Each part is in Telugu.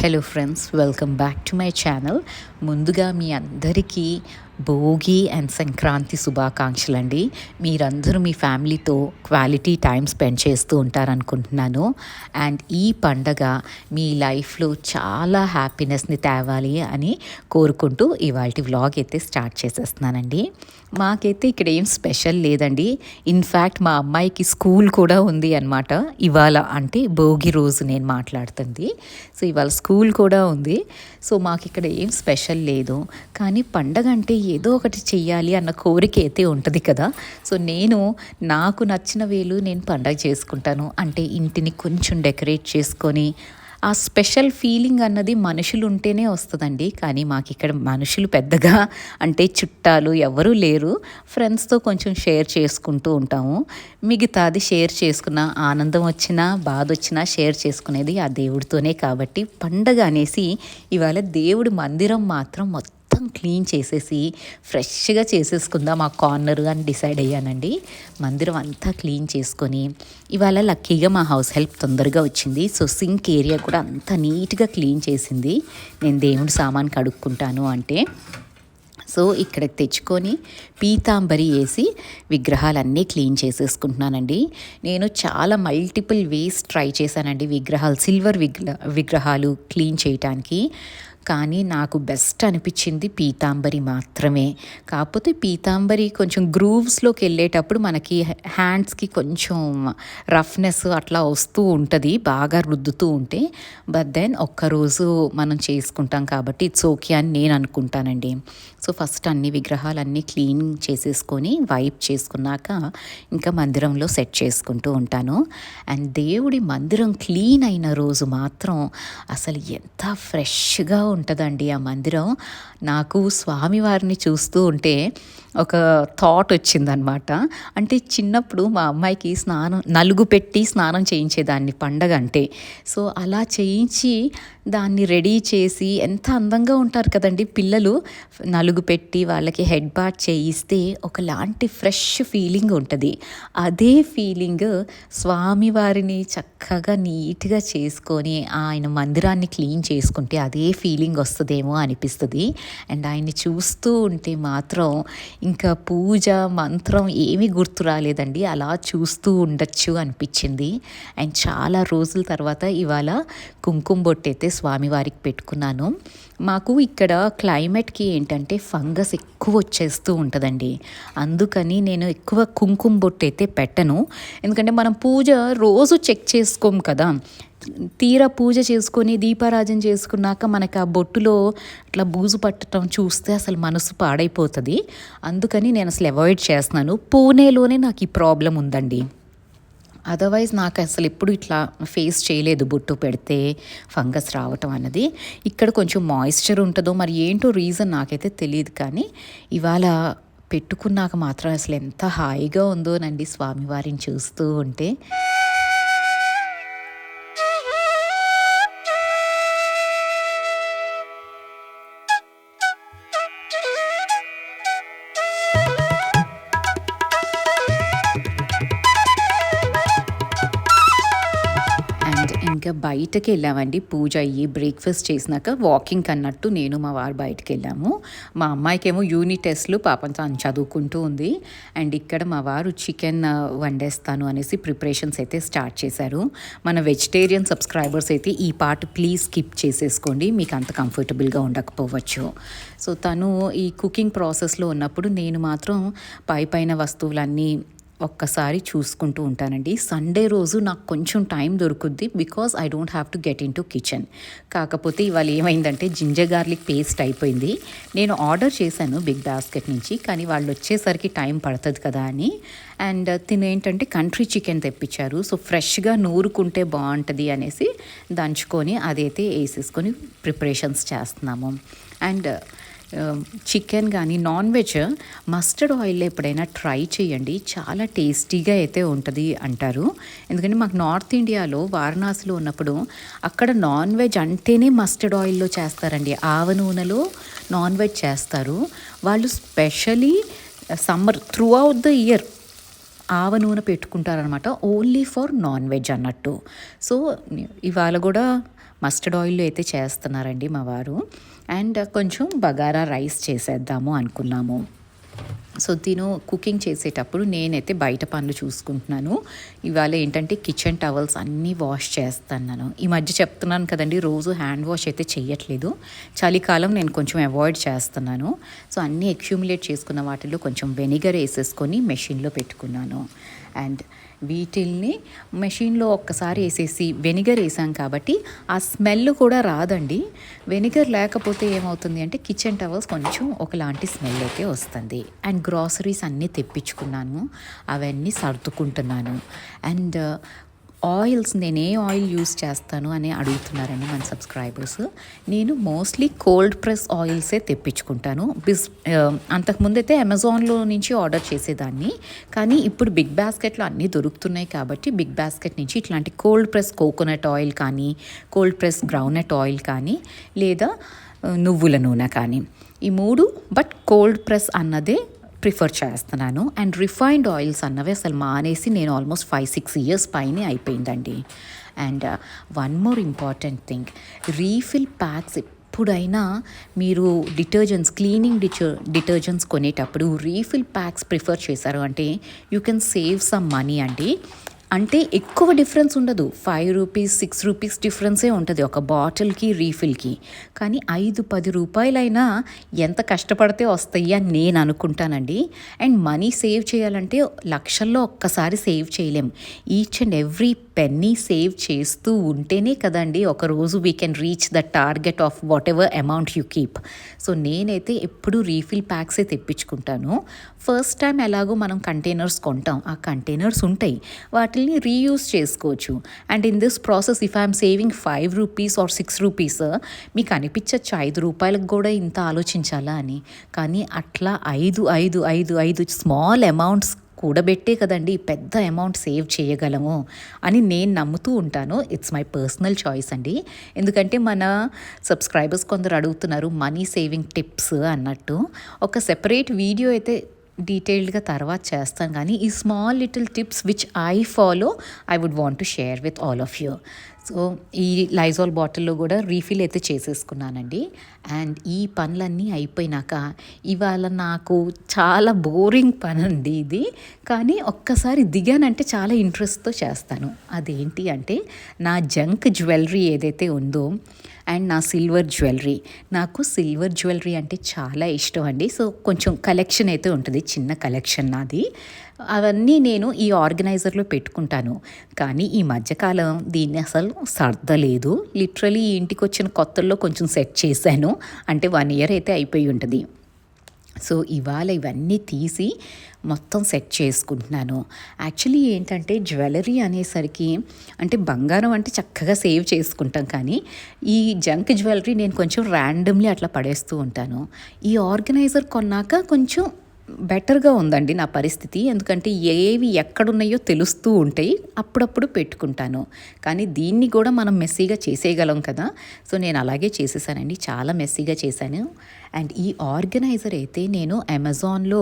Hello friends, welcome back to my channel. ముందుగా మీ అందరికీ భోగి అండ్ సంక్రాంతి శుభాకాంక్షలు అండి. మీరందరూ మీ ఫ్యామిలీతో క్వాలిటీ టైం స్పెండ్ చేస్తూ ఉంటారనుకుంటున్నాను. అండ్ ఈ పండగ మీ లైఫ్లో చాలా హ్యాపీనెస్ని తేవాలి అని కోరుకుంటూ ఇవాళ వ్లాగ్ అయితే స్టార్ట్ చేసేస్తున్నానండి. మాకైతే ఇక్కడ ఏం స్పెషల్ లేదండి. ఇన్ఫ్యాక్ట్ మా అమ్మాయికి స్కూల్ కూడా ఉంది అన్నమాట. ఇవాళ అంటే భోగి రోజు నేను మాట్లాడుతుంది. సో ఇవాళ స్కూల్ కూడా ఉంది. సో మాకు ఇక్కడ ఏం స్పెషల్ లేదు. కానీ పండగ అంటే ఏదో ఒకటి చెయ్యాలి అన్న కోరిక అయితే ఉంటుంది కదా. సో నాకు నచ్చిన వేలు నేను పండగ చేసుకుంటాను. అంటే ఇంటిని కొంచెం డెకరేట్ చేసుకొని ఆ స్పెషల్ ఫీలింగ్ అన్నది మనుషులు ఉంటేనే వస్తుందండి. కానీ మాకు ఇక్కడ మనుషులు పెద్దగా అంటే చుట్టాలు ఎవరూ లేరు. ఫ్రెండ్స్తో కొంచెం షేర్ చేసుకుంటూ ఉంటాము. మిగతాది షేర్ చేసుకున్న ఆనందం వచ్చినా బాధ వచ్చినా షేర్ చేసుకునేది ఆ దేవుడితోనే. కాబట్టి పండగ అనేసి ఇవాళ దేవుడి మందిరం మాత్రం మొత్తం క్లీన్ చేసేసి ఫ్రెష్గా చేసేసుకుందాం ఆ కార్నర్ అని డిసైడ్ అయ్యానండి. మందిరం అంతా క్లీన్ చేసుకొని ఇవాళ లక్కీగా మా హౌస్ హెల్ప్ తొందరగా వచ్చింది. సో సింక్ ఏరియా కూడా అంతా నీట్గా క్లీన్ చేసింది. నేను దేవుడి సామాన్ కడుక్కుంటాను అంటే సో ఇక్కడికి తెచ్చుకొని పీతాంబరి వేసి విగ్రహాలన్నీ క్లీన్ చేసేసుకుంటున్నానండి. నేను చాలా మల్టిపుల్ వేస్ ట్రై చేశానండి సిల్వర్ విగ్రహాలు క్లీన్ చేయటానికి. కానీ నాకు బెస్ట్ అనిపించింది పీతాంబరి మాత్రమే. కాకపోతే పీతాంబరి కొంచెం గ్రూవ్స్లోకి వెళ్ళేటప్పుడు మనకి హ్యాండ్స్కి కొంచెం రఫ్నెస్ అట్లా వస్తూ ఉంటుంది బాగా రుద్దుతూ ఉంటే. బట్ దెన్ ఒక్కరోజు మనం చేసుకుంటాం కాబట్టి ఇట్స్ ఓకే అని నేను అనుకుంటానండి. సో ఫస్ట్ అన్ని విగ్రహాలన్నీ క్లీన్ చేసేసుకొని వైప్ చేసుకున్నాక ఇంకా మందిరంలో సెట్ చేసుకుంటూ ఉంటాను. అండ్ దేవుడి మందిరం క్లీన్ అయిన రోజు మాత్రం అసలు ఎంత ఫ్రెష్గా ఉంటుందండి ఆ మందిరం. నాకు స్వామివారిని చూస్తూ ఉంటే ఒక థాట్ వచ్చిందనమాట. అంటే చిన్నప్పుడు మా అమ్మాయికి నలుగు పెట్టి స్నానం చేయించేదాన్ని పండగ అంటే. సో అలా చేయించి దాన్ని రెడీ చేసి ఎంత అందంగా ఉంటారు కదండి పిల్లలు. నలుగు పెట్టి వాళ్ళకి హెడ్ బాత్ చేయిస్తే ఒకలాంటి ఫ్రెష్ ఫీలింగ్ ఉంటుంది. అదే ఫీలింగ్ స్వామివారిని చక్కగా నీట్గా చేసుకొని ఆయన మందిరాన్ని క్లీన్ చేసుకుంటే అదే ఫీలింగ్ వస్తుందేమో అనిపిస్తుంది. అండ్ ఆయన్ని చూస్తూ ఉంటే మాత్రం ఇంకా పూజ మంత్రం ఏమీ గుర్తు రాలేదండి. అలా చూస్తూ ఉండొచ్చు అనిపించింది. అండ్ చాలా రోజుల తర్వాత ఇవాళ కుంకుమ బొట్టు అయితే స్వామివారికి పెట్టుకున్నాను. మాకు ఇక్కడ క్లైమేట్కి ఏంటంటే ఫంగస్ ఎక్కువ వచ్చేస్తూ ఉంటుందండి. అందుకని నేను ఎక్కువ కుంకుమ బొట్టు అయితే పెట్టను. ఎందుకంటే మనం పూజ రోజు చెక్ చేసుకోము కదా. తీరా పూజ చేసుకొని దీపారాజన చేసుకున్నాక మనకి ఆ బొట్టులో అట్లా బూజు పట్టడం చూస్తే అసలు మనసు పాడైపోతుంది. అందుకని నేను అసలు అవాయిడ్ చేస్తున్నాను. పూణేలోనే నాకు ఈ ప్రాబ్లం ఉందండి. అదర్వైజ్ నాకు అసలు ఎప్పుడు ఇట్లా ఫేస్ చేయలేదు బొట్టు పెడితే ఫంగస్ రావటం అన్నది. ఇక్కడ కొంచెం మాయిశ్చర్ ఉంటుందో మరి ఏంటో రీజన్ నాకైతే తెలియదు. కానీ ఇవాళ పెట్టుకున్నాక మాత్రం అసలు ఎంత హాయిగా ఉందోనండి స్వామివారిని చూస్తూ ఉంటే. ఇంకా బయటకు వెళ్ళామండి. పూజ అయ్యి బ్రేక్ఫాస్ట్ చేసినాక వాకింగ్ అన్నట్టు నేను మా వారు బయటకు వెళ్ళాము. మా అమ్మాయికేమో యూనిట్ టెస్ట్లు పాపం తను చదువుకుంటూ ఉంది. అండ్ ఇక్కడ మా వారు చికెన్ వండేస్తాను అనేసి ప్రిపరేషన్స్ అయితే స్టార్ట్ చేశారు. మన వెజిటేరియన్ సబ్స్క్రైబర్స్ అయితే ఈ పార్ట్ ప్లీజ్ స్కిప్ చేసేసుకోండి, మీకు అంత కంఫర్టబుల్గా ఉండకపోవచ్చు. సో తను ఈ కుకింగ్ ప్రాసెస్లో ఉన్నప్పుడు నేను మాత్రం పైన వస్తువులన్నీ ఒక్కసారి చూసుకుంటూ ఉంటానండి. సండే రోజు నాకు కొంచెం టైం దొరుకుద్ది because I don't have to get in to kitchen. కాకపోతే ఇవాళ ఏమైందంటే జింజర్ గార్లిక్ పేస్ట్ అయిపోయింది. నేను ఆర్డర్ చేశాను బిగ్ బాస్కెట్ నుంచి, కానీ వాళ్ళు వచ్చేసరికి టైం పడుతుంది కదా అని. అండ్ తినేంటంటే కంట్రీ చికెన్ తెప్పించారు. సో ఫ్రెష్గా నూరుకుంటే బాగుంటుంది అనేసి దంచుకొని అదైతే వేసేసుకొని ప్రిపరేషన్స్ చేస్తున్నాము. అండ్ చికెన్ కానీ నాన్ వెజ్ మస్టర్డ్ ఆయిల్లో ఎప్పుడైనా ట్రై చేయండి, చాలా టేస్టీగా అయితే ఉంటుంది అంటారు. ఎందుకంటే మాకు నార్త్ ఇండియాలో వారణాసిలో ఉన్నప్పుడు అక్కడ నాన్ వెజ్ అంటేనే మస్టర్డ్ ఆయిల్లో చేస్తారండి. ఆవ నూనెలో నాన్ వెజ్ చేస్తారు వాళ్ళు. Especially summer through out the year ఆవ నూనె పెట్టుకుంటారనమాట, ఓన్లీ ఫర్ నాన్ వెజ్ అన్నట్టు. సో ఇవాళ కూడా మస్టర్డ్ ఆయిల్లో అయితే చేస్తున్నారండి మా వారు. అండ్ కొంచెం బగారా రైస్ చేసేద్దాము అనుకున్నాము. సో తిను కుకింగ్ చేసేటప్పుడు నేనైతే బయట పనులు చూసుకుంటున్నాను. ఇవాళ ఏంటంటే కిచెన్ టవల్స్ అన్నీ వాష్ చేస్తున్నాను. ఈ మధ్య చెప్తున్నాను కదండి, రోజు హ్యాండ్ వాష్ అయితే చెయ్యట్లేదు. చలికాలం నేను కొంచెం అవాయిడ్ చేస్తున్నాను. సో అన్నీ అక్యూములేట్ చేసుకున్న వాటిలో కొంచెం వెనిగర్ వేసేసుకొని మెషిన్లో పెట్టుకున్నాను. అండ్ వీటిల్ని మెషిన్లో ఒక్కసారి వేసేసి వెనిగర్ వేసాం కాబట్టి ఆ స్మెల్ కూడా రాదండి. వెనిగర్ లేకపోతే ఏమవుతుంది అంటే కిచెన్ టవల్స్ కొంచెం ఒకలాంటి స్మెల్ అయితే వస్తుంది. అండ్ గ్రాసరీస్ అన్నీ తెప్పించుకున్నాను, అవన్నీ సర్దుకుంటున్నాను. అండ్ ఆయిల్స్ నేను ఏ ఆయిల్ యూస్ చేస్తాను అని అడుగుతున్నారండి మన సబ్స్క్రైబర్స్. నేను మోస్ట్లీ కోల్డ్ ప్రెస్ ఆయిల్సే తెప్పించుకుంటాను. అంతకుముందు అయితే అమెజాన్లో నుంచి ఆర్డర్ చేసేదాన్ని, కానీ ఇప్పుడు బిగ్ బాస్కెట్లో అన్నీ దొరుకుతున్నాయి కాబట్టి బిగ్ బాస్కెట్ నుంచి ఇట్లాంటి కోల్డ్ ప్రెస్ కోకోనట్ ఆయిల్ కానీ, కోల్డ్ ప్రెస్ గ్రౌండ్నట్ ఆయిల్ కానీ, లేదా నువ్వుల నూనె కానీ, ఈ 3 బట్ కోల్డ్ ప్రెస్ అన్నదే ప్రిఫర్ చేస్తున్నాను. అండ్ రిఫైన్డ్ ఆయిల్స్ అన్నవి అసలు మానేసి నేను ఆల్మోస్ట్ 5-6 ఇయర్స్ పైనే అయిపోయిందండి. And one more important thing, refill packs ఎప్పుడైనా మీరు క్లీనింగ్ డిటర్జెంట్స్ కొనేటప్పుడు రీఫిల్ ప్యాక్స్ ప్రిఫర్ చేశారు అంటే you can save some money అండి. అంటే ఎక్కువ డిఫరెన్స్ ఉండదు, 5 రూపీస్ 6 రూపీస్ డిఫరెన్సే ఉంటుంది ఒక బాటిల్కి రీఫిల్కి. కానీ 5-10 రూపాయలైనా ఎంత కష్టపడితే వస్తాయి అని నేను అనుకుంటానండి. అండ్ మనీ సేవ్ చేయాలంటే లక్షల్లో ఒక్కసారి సేవ్ చేయలేం. Each and every penny save చేస్తూ ఉంటేనే కదండి ఒకరోజు we can reach the target of whatever amount you keep. So నేనైతే ఎప్పుడూ రీఫిల్ ప్యాక్సే తెప్పించుకుంటాను. ఫస్ట్ టైం ఎలాగో మనం కంటైనర్స్ కొంటాం, ఆ కంటైనర్స్ ఉంటాయి, వాటిని రీయూజ్ చేసుకోవచ్చు. And in this process if I'm saving 5 rupees or 6 rupees, మీకు అనిపించచ్చు 5 రూపాయలకు కూడా ఇంత ఆలోచించాలా అని. కానీ అట్లా 5 స్మాల్ అమౌంట్స్ కూడబెట్టే కదండి పెద్ద అమౌంట్ సేవ్ చేయగలము అని నేను నమ్ముతూ ఉంటాను. ఇట్స్ మై పర్సనల్ చాయిస్ అండి. ఎందుకంటే మన సబ్స్క్రైబర్స్ కొందరు అడుగుతున్నారు మనీ సేవింగ్ టిప్స్ అన్నట్టు. ఒక సెపరేట్ వీడియో అయితే డీటెయిల్డ్గా తర్వాత చేస్తాను, కానీ ఈ small little tips which I follow I would want to share with all of you. So ఈ లైజాల్ బాటిల్లో కూడా రీఫిల్ అయితే చేసేసుకున్నానండి. అండ్ ఈ పనులన్నీ అయిపోయినాక ఇవాళ నాకు చాలా బోరింగ్ పని అండి ఇది, కానీ ఒక్కసారి దిగానంటే చాలా ఇంట్రెస్ట్తో చేస్తాను. అదేంటి అంటే నా జంక్ జ్యువెలరీ ఏదైతే ఉందో అండ్ నా సిల్వర్ జ్యువెలరీ. నాకు సిల్వర్ జ్యువెలరీ అంటే చాలా ఇష్టం అండి. సో కొంచెం కలెక్షన్ అయితే ఉంటుంది, చిన్న కలెక్షన్ నాది. అవన్నీ నేను ఈ ఆర్గనైజర్లో పెట్టుకుంటాను. కానీ ఈ మధ్యకాలం దీన్ని అసలు సర్దలేదు. లిటరలీ ఈ ఇంటికి వచ్చిన కొత్తల్లో కొంచెం సెట్ చేశాను, అంటే 1 ఇయర్ అయితే అయిపోయి ఉంటుంది. సో ఇవాళ ఇవన్నీ తీసి మొత్తం సెట్ చేసుకుంటున్నాను. యాక్చువల్లీ ఏంటంటే జ్యువెలరీ అనేసరికి అంటే బంగారం అంటే చక్కగా సేవ్ చేసుకుంటాం, కానీ ఈ జంక్ జ్యువెలరీ నేను కొంచెం ర్యాండమ్లీ అట్లా పడేస్తూ ఉంటాను. ఈ ఆర్గనైజర్ కొన్నాక కొంచెం బెటర్గా ఉందండి నా పరిస్థితి. ఎందుకంటే ఏవి ఎక్కడున్నాయో తెలుస్తూ ఉంటాయి, అప్పుడప్పుడు పెట్టుకుంటాను. కానీ దీన్ని కూడా మనం మెస్సీగా చేసేయగలం కదా. సో నేను అలాగే చేసేసానండి, చాలా మెస్సీగా చేశాను. అండ్ ఈ ఆర్గనైజర్ అయితే నేను అమెజాన్లో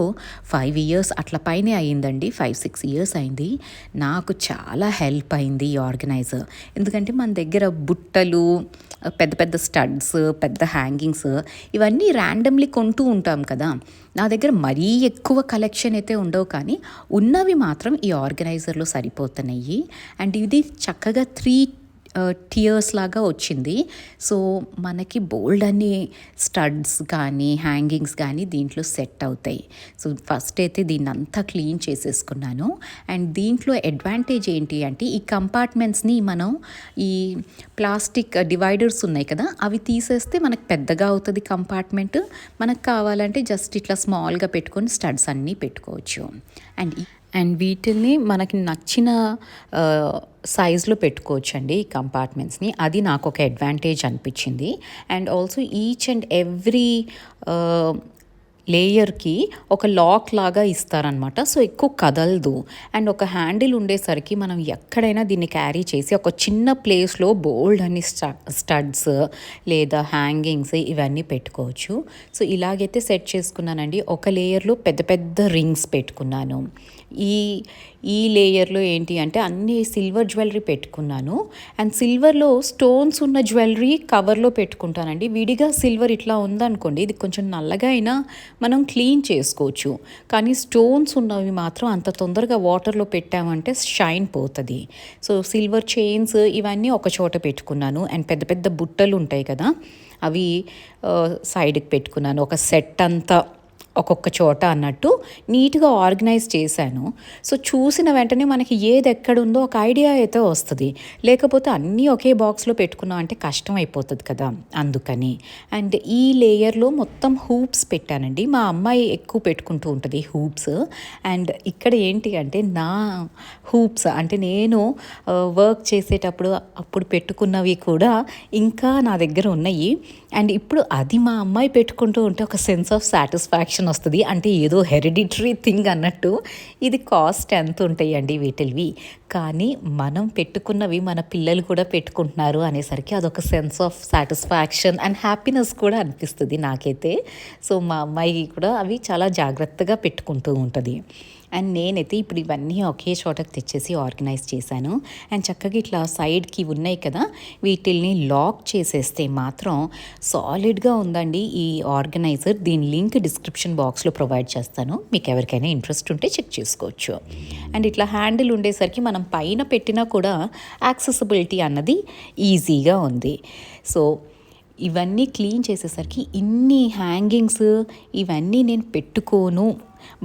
5 ఇయర్స్ అట్లా పైనే అయిందండి, 5-6 ఇయర్స్ అయింది. నాకు చాలా హెల్ప్ అయింది ఈ ఆర్గనైజర్. ఎందుకంటే మన దగ్గర బుట్టలు, పెద్ద పెద్ద స్టడ్స్, పెద్ద హ్యాంగింగ్స్ ఇవన్నీ ర్యాండమ్లీ కొంటూ ఉంటాం కదా. నా దగ్గర మరీ ఎక్కువ కలెక్షన్ అయితే ఉండవు, కానీ ఉన్నవి మాత్రం ఈ ఆర్గనైజర్లో సరిపోతున్నాయి. అండ్ ఇది చక్కగా 3 టియర్స్ లాగా వచ్చింది. సో మనకి బోల్డ్ అన్ని స్టడ్స్ కానీ హ్యాంగింగ్స్ కానీ దీంట్లో సెట్ అవుతాయి. సో ఫస్ట్ అయితే దీన్ని అంతా క్లీన్ చేసేసుకున్నాను. అండ్ దీంట్లో అడ్వాంటేజ్ ఏంటి అంటే ఈ కంపార్ట్మెంట్స్ని మనం ఈ ప్లాస్టిక్ డివైడర్స్ ఉన్నాయి కదా, అవి తీసేస్తే మనకు పెద్దగా అవుతుంది కంపార్ట్మెంట్. మనకు కావాలంటే జస్ట్ ఇట్లా స్మాల్గా పెట్టుకొని స్టడ్స్ అన్నీ పెట్టుకోవచ్చు. అండ్ వీటిల్ని మనకి నచ్చిన సైజులో పెట్టుకోవచ్చండి ఈ కంపార్ట్మెంట్స్ని. అది నాకు ఒక అడ్వాంటేజ్ అనిపించింది. And also each and every లేయర్కి ఒక లాక్ లాగా ఇస్తారనమాట. సో ఎక్కువ కదలదు. అండ్ ఒక హ్యాండిల్ ఉండేసరికి మనం ఎక్కడైనా దీన్ని క్యారీ చేసి ఒక చిన్న ప్లేస్లో బోల్డ్ అని స్టడ్స్ లేదా హ్యాంగింగ్స్ ఇవన్నీ పెట్టుకోవచ్చు. సో ఇలాగైతే సెట్ చేసుకున్నానండి. ఒక లేయర్లో పెద్ద పెద్ద రింగ్స్ పెట్టుకున్నాను. ఈ ఈ లేయర్లో ఏంటి అంటే అన్ని సిల్వర్ జ్యువెలరీ పెట్టుకున్నాను. అండ్ సిల్వర్లో స్టోన్స్ ఉన్న జ్యువెలరీ కవర్లో పెట్టుకుంటానండి. విడిగా సిల్వర్ ఇట్లా ఉందనుకోండి, ఇది కొంచెం నల్లగా అయినా మనం క్లీన్ చేసుకోవచ్చు. కానీ స్టోన్స్ ఉన్నవి మాత్రం అంత తొందరగా వాటర్లో పెట్టామంటే షైన్ పోతుంది. సో సిల్వర్ చైన్స్ ఇవన్నీ ఒక చోట పెట్టుకున్నాను. అండ్ పెద్ద పెద్ద బుట్టలు ఉంటాయి కదా, అవి సైడ్కి పెట్టుకున్నాను. ఒక సెట్ అంతా ఒక్కొక్క చోట అన్నట్టు నీట్గా ఆర్గనైజ్ చేశాను. సో చూసిన వెంటనే మనకి ఏది ఎక్కడుందో ఒక ఐడియా అయితే వస్తుంది. లేకపోతే అన్నీ ఒకే బాక్స్లో పెట్టుకున్నాం అంటే కష్టం అయిపోతుంది కదా, అందుకని. అండ్ ఈ లేయర్లో మొత్తం హూప్స్ పెట్టానండి. మా అమ్మాయి ఎక్కువ పెట్టుకుంటూ ఉంటుంది హూప్స్. అండ్ ఇక్కడ ఏంటి అంటే నా హూప్స్ అంటే నేను వర్క్ చేసేటప్పుడు అప్పుడు పెట్టుకున్నవి కూడా ఇంకా నా దగ్గర ఉన్నాయి. అండ్ ఇప్పుడు అది మా అమ్మాయి పెట్టుకుంటూ ఉంటే ఒక సెన్స్ ఆఫ్ సాటిస్ఫాక్షన్ వస్తుంది. అంటే ఏదో హెరిడిటరీ థింగ్ అన్నట్టు. ఇది కాస్ట్ ఎంత ఉంటాయండి వీటివి, కానీ మనం పెట్టుకున్నవి మన పిల్లలు కూడా పెట్టుకుంటున్నారు అనేసరికి అదొక sense of satisfaction and happiness కూడా అనిపిస్తుంది నాకైతే. సో మా అమ్మాయి కూడా అవి చాలా జాగ్రత్తగా పెట్టుకుంటూ ఉంటుంది. అండ్ నేనైతే ఇప్పుడు ఇవన్నీ ఒకే చోటకి తెచ్చేసి ఆర్గనైజ్ చేశాను. అండ్ చక్కగా ఇట్లా సైడ్కి ఉన్నాయి కదా, వీటిల్ని లాక్ చేసేస్తే మాత్రం సాలిడ్గా ఉందండి ఈ ఆర్గనైజర్. దీని లింక్ డిస్క్రిప్షన్ బాక్స్లో ప్రొవైడ్ చేస్తాను, మీకు ఎవరికైనా ఇంట్రెస్ట్ ఉంటే చెక్ చేసుకోవచ్చు. అండ్ ఇట్లా హ్యాండిల్ ఉండేసరికి మనం పైన పెట్టినా కూడా యాక్సెసిబిలిటీ అన్నది ఈజీగా ఉంది. సో ఇవన్నీ క్లీన్ చేసేసరికి ఇన్ని హ్యాంగింగ్స్ ఇవన్నీ నేను పెట్టుకోను,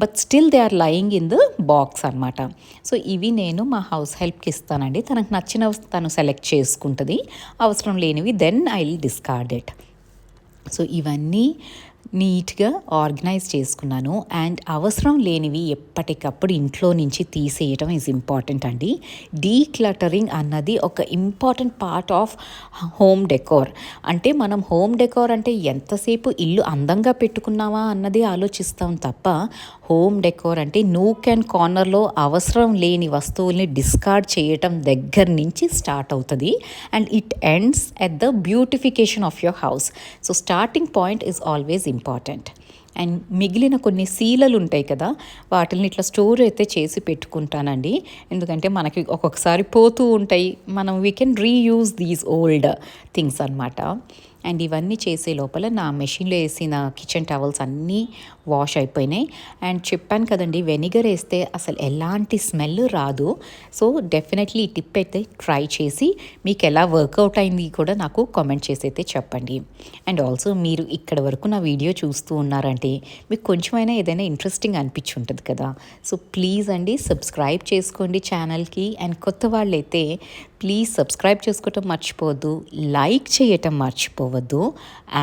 but still they are lying in the box అనమాట. సో ఇవి నేను మా హౌస్ హెల్ప్కి ఇస్తానండి. తనకు నచ్చిన తను సెలెక్ట్ చేసుకుంటుంది, అవసరం లేనివి then I will discard it. So ఇవన్నీ నీట్గా ఆర్గనైజ్ చేసుకున్నాను. అండ్ అవసరం లేనివి ఎప్పటికప్పుడు ఇంట్లో నుంచి తీసేయటం ఈజ్ ఇంపార్టెంట్ అండి. డీక్లటరింగ్ అన్నది ఒక important part of home decor. అంటే మనం హోమ్ డెకోర్ అంటే ఎంతసేపు ఇల్లు అందంగా పెట్టుకున్నావా అన్నది ఆలోచిస్తాం తప్ప, హోమ్ డెకోర్ అంటే నూక్ అండ్ కార్నర్లో అవసరం లేని వస్తువుల్ని డిస్కార్డ్ చేయటం దగ్గర నుంచి స్టార్ట్ అవుతుంది. And it ends at the beautification of your house. So starting point is always important. And మిగిలిన కొన్ని సీలలు ఉంటాయి కదా, వాటిని ఇట్లా స్టోర్ అయితే చేసి పెట్టుకుంటానండి. ఎందుకంటే మనకి ఒక్కొక్కసారి పోతూ ఉంటాయి, మనం we can reuse these old things అనమాట. అండ్ ఇవన్నీ చేసే లోపల నా మెషిన్లో వేసిన కిచెన్ టవల్స్ అన్నీ వాష్ అయిపోయినాయి. అండ్ చెప్పాను కదండి, వెనిగర్ వేస్తే అసలు ఎలాంటి స్మెల్ రాదు. సో డెఫినెట్లీ ఈ టిప్ అయితే ట్రై చేసి మీకు ఎలా వర్కౌట్ అయింది కూడా నాకు కామెంట్ చేసి అయితే చెప్పండి. అండ్ ఆల్సో మీరు ఇక్కడ వరకు నా వీడియో చూస్తూ ఉన్నారంటే మీకు కొంచెమైనా ఏదైనా ఇంట్రెస్టింగ్ అనిపించి ఉంటుంది కదా. సో ప్లీజ్ అండి సబ్స్క్రైబ్ చేసుకోండి ఛానల్కి. అండ్ కొత్త వాళ్ళైతే ప్లీజ్ సబ్స్క్రైబ్ చేసుకోవటం మర్చిపోవద్దు, లైక్ చేయటం మర్చిపోవద్దు,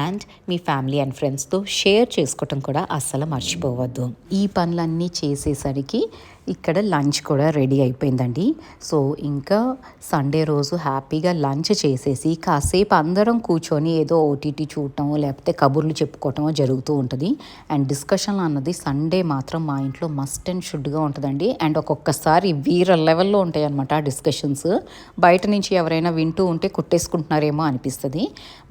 అండ్ మీ ఫ్యామిలీ అండ్ ఫ్రెండ్స్తో షేర్ చేసుకోవటం కూడా అస్సలు మర్చిపోవద్దు. ఈ పనులన్నీ చేసేసరికి ఇక్కడ లంచ్ కూడా రెడీ అయిపోయిందండి. సో ఇంకా సండే రోజు హ్యాపీగా లంచ్ చేసేసి కాసేపు అందరం కూర్చొని ఏదో ఓటీటీ చూడటమో లేకపోతే కబుర్లు చెప్పుకోవటమో జరుగుతూ ఉంటుంది. అండ్ డిస్కషన్ అన్నది సండే మాత్రం మా ఇంట్లో మస్ట్ అండ్ షుడ్గా ఉంటుందండి. అండ్ ఒక్కొక్కసారి వీర లెవెల్లో ఉంటాయి అన్నమాట డిస్కషన్స్. బయట నుంచి ఎవరైనా వింటూ ఉంటే కొట్టేసుకుంటున్నారేమో అనిపిస్తుంది.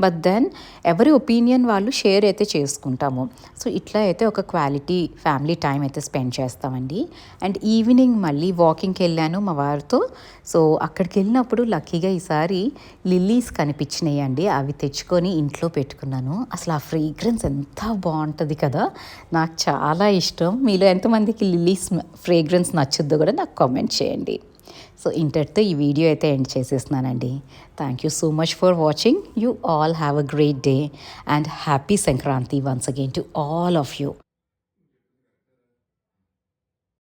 బట్ దెన్ ఎవరి ఒపీనియన్ వాళ్ళు షేర్ అయితే చేసుకుంటాము. సో ఇట్లా అయితే ఒక క్వాలిటీ ఫ్యామిలీ టైం అయితే స్పెండ్ చేస్తామండి. అండ్ ఈవినింగ్ మళ్ళీ వాకింగ్కి వెళ్ళాను మా వారితో. సో అక్కడికి వెళ్ళినప్పుడు లక్కీగా ఈసారి లిల్లీస్ కనిపించినాయి అండి. అవి తెచ్చుకొని ఇంట్లో పెట్టుకున్నాను. అసలు ఆ ఫ్రేగ్రెన్స్ ఎంత బాగుంటుంది కదా, నాకు చాలా ఇష్టం. మీలో ఎంతమందికి లిల్లీస్ ఫ్రేగ్రెన్స్ నచ్చుద్దో కూడా నాకు కామెంట్ చేయండి. సో ఇంతటితో ఈ వీడియో అయితే ఎండ్ చేసేస్తున్నానండి. Thank you so much for watching. You all have a great day and happy Sankranti once again to all of you.